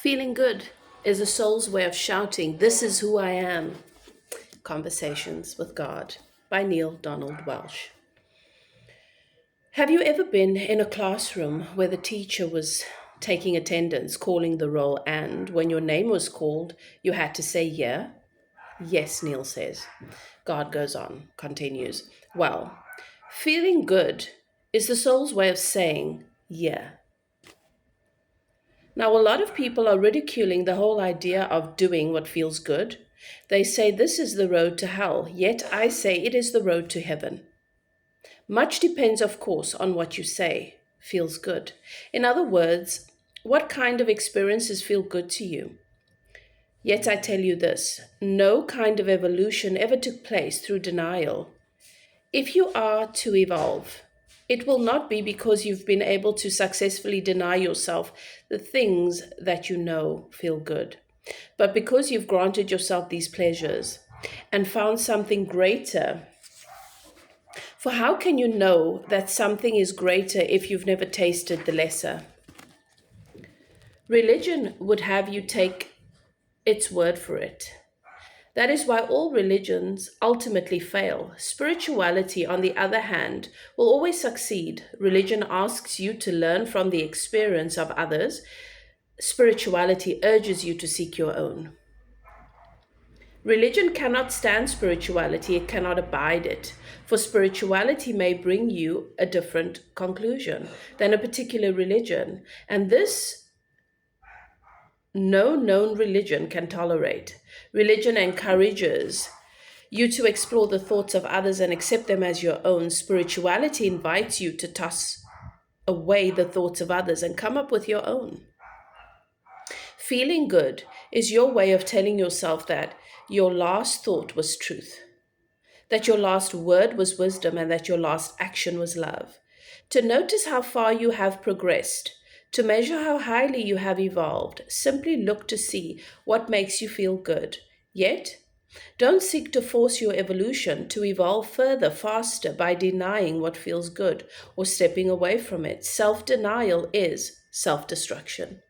Feeling good is a soul's way of shouting, "This is who I am." Conversations with God by Neil Donald Welsh. Have you ever been in a classroom where the teacher was taking attendance, calling the roll, and when your name was called, you had to say, "Yeah"? Yes, Neil says. God goes on, continues. Well, feeling good is the soul's way of saying, "Yeah." Now, a lot of people are ridiculing the whole idea of doing what feels good. They say this is the road to hell, yet I say it is the road to heaven. Much depends, of course, on what you say feels good. In other words, what kind of experiences feel good to you? Yet I tell you this, no kind of evolution ever took place through denial. If you are to evolve, it will not be because you've been able to successfully deny yourself the things that you know feel good, but because you've granted yourself these pleasures and found something greater. For how can you know that something is greater if you've never tasted the lesser? Religion would have you take its word for it. That is why all religions ultimately fail. Spirituality, on the other hand, will always succeed. Religion asks you to learn from the experience of others. Spirituality urges you to seek your own. Religion cannot stand spirituality, it cannot abide it. For spirituality may bring you a different conclusion than a particular religion. And this no known religion can tolerate. Religion encourages you to explore the thoughts of others and accept them as your own. Spirituality invites you to toss away the thoughts of others and come up with your own. Feeling good is your way of telling yourself that your last thought was truth, that your last word was wisdom, and that your last action was love. To notice how far you have progressed, to measure how highly you have evolved, simply look to see what makes you feel good. Yet, don't seek to force your evolution to evolve further, faster, by denying what feels good or stepping away from it. Self denial is self destruction.